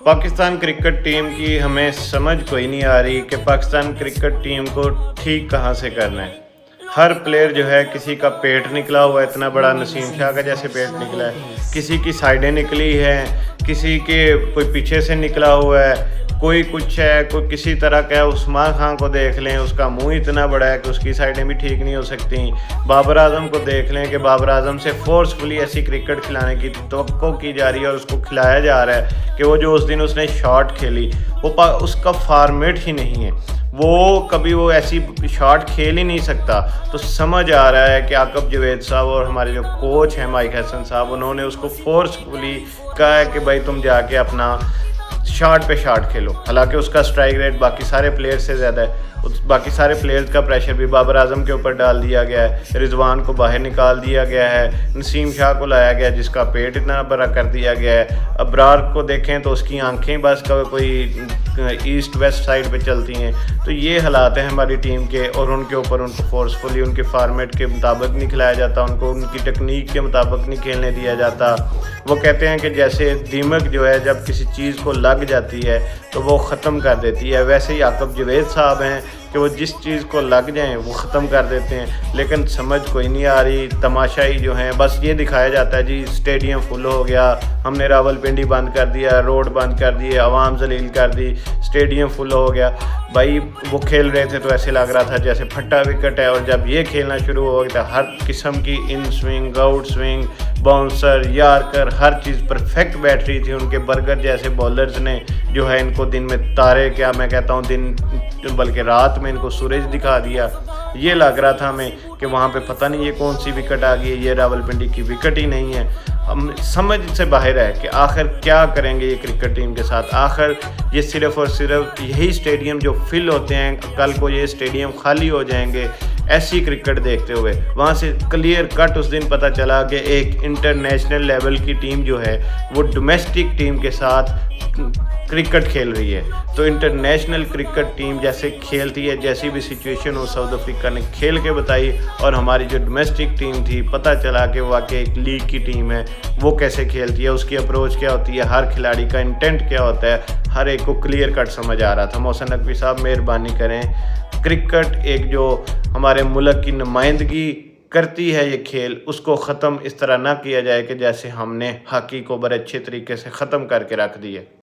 Pakistan cricket team کی ہمیں سمجھ کوئی نہیں آ رہی کہ پاکستان کرکٹ ٹیم کو ٹھیک کہاں سے کرنا ہے۔ ہر پلیئر جو ہے، کسی کا پیٹ نکلا ہوا ہے، اتنا بڑا نسیم شاہ کا جیسے پیٹ نکلا ہے، کسی کی سائڈیں نکلی ہیں، کسی کے کوئی پیچھے سے نکلا ہوا ہے، کوئی کچھ ہے، کوئی کسی طرح کا ہے۔ عثمان خان کو دیکھ لیں، اس کا منہ اتنا بڑا ہے کہ اس کی سائڈیں بھی ٹھیک نہیں ہو سکتی۔ بابر اعظم کو دیکھ لیں کہ بابر اعظم سے فورسفلی ایسی کرکٹ کھلانے کی توقع کی جا رہی ہے اور اس کو کھلایا جا رہا ہے کہ وہ جو اس دن اس نے شاٹ کھیلی، وہ اس کا فارمیٹ ہی نہیں ہے، کبھی وہ ایسی شاٹ کھیل ہی نہیں سکتا۔ تو سمجھ آ رہا ہے کہ عاقب جاوید صاحب اور ہمارے جو کوچ ہیں مائک ہیسن صاحب، انہوں نے اس کو فورسفلی کہا ہے کہ بھائی تم جا کے اپنا شاٹ پہ شاٹ کھیلو۔ حالانکہ اس کا سٹرائک ریٹ باقی سارے پلیئر سے زیادہ ہے، باقی سارے پلیئرز کا پریشر بھی بابر اعظم کے اوپر ڈال دیا گیا ہے، رضوان کو باہر نکال دیا گیا ہے، نسیم شاہ کو لایا گیا جس کا پیٹ اتنا بڑا کر دیا گیا ہے۔ ابرار کو دیکھیں تو اس کی آنکھیں بس کوئی ایسٹ ویسٹ سائڈ پہ چلتی ہیں۔ تو یہ حالات ہیں ہماری ٹیم کے، اور ان کے اوپر ان کو فورسفلی ان کے فارمیٹ کے مطابق نہیں کھلایا جاتا، ان کو ان کی ٹیکنیک کے مطابق نہیں کھیلنے دیا جاتا۔ وہ کہتے ہیں کہ جیسے دیمک جو ہے جب کسی چیز کو لگ جاتی ہے تو وہ ختم کر دیتی ہے، ویسے ہی عاقب جاوید صاحب ہیں کہ وہ جس چیز کو لگ جائیں وہ ختم کر دیتے ہیں۔ لیکن سمجھ کوئی نہیں آ رہی، تماشائی جو ہیں بس یہ دکھایا جاتا ہے جی اسٹیڈیم فل ہو گیا، ہم نے راولپنڈی بند کر دیا، روڈ بند کر دیے، عوام ذلیل کر دی، اسٹیڈیم فل ہو گیا۔ بھائی وہ کھیل رہے تھے تو ایسے لگ رہا تھا جیسے پھٹا وکٹ ہے، اور جب یہ کھیلنا شروع ہو گیا ہر قسم کی in swing, out swing, bouncer, yorker, ہر چیز پرفیکٹ بیٹھ رہی تھی۔ ان کے برگر جیسے بولرز نے جو ہے ان کو دن میں تارے، کیا میں کہتا ہوں دن بلکہ رات میں ان کو سورج دکھا دیا۔ یہ لگ رہا تھا ہمیں کہ وہاں پہ پتہ نہیں یہ کون سی وکٹ آ گئی ہے، یہ راولپنڈی کی وکٹ ہی نہیں ہے۔ ہم سمجھ سے باہر ہے کہ آخر کیا کریں گے یہ کرکٹ ٹیم کے ساتھ۔ آخر یہ صرف اور صرف یہی اسٹیڈیم جو فل ہوتے ہیں، کل کو یہ اسٹیڈیم خالی ہو جائیں گے ایسی کرکٹ دیکھتے ہوئے۔ وہاں سے کلیئر کٹ اس دن پتہ چلا کہ ایک انٹرنیشنل لیول کی ٹیم جو ہے وہ ڈومیسٹک ٹیم کے ساتھ کرکٹ کھیل رہی ہے۔ تو انٹرنیشنل کرکٹ ٹیم جیسے کھیلتی ہے، جیسی بھی سچویشن ہو ساؤتھ افریقہ نے کھیل کے بتائی، اور ہماری جو ڈومیسٹک ٹیم تھی پتہ چلا کہ واقعی ایک لیگ کی ٹیم ہے، وہ کیسے کھیلتی ہے، اس کی اپروچ کیا ہوتی ہے، ہر کھلاڑی کا انٹینٹ کیا ہوتا ہے، ہر ایک کو کلیئر کٹ سمجھ آ رہا تھا۔ محسن نقوی صاحب مہربانی کریں، کرکٹ ایک جو ہمارے ملک کی نمائندگی کرتی ہے یہ کھیل، اس کو ختم اس طرح نہ کیا جائے کہ جیسے ہم نے ہاکی کو بڑے اچھے طریقے سے ختم کر کے رکھ دی ہے۔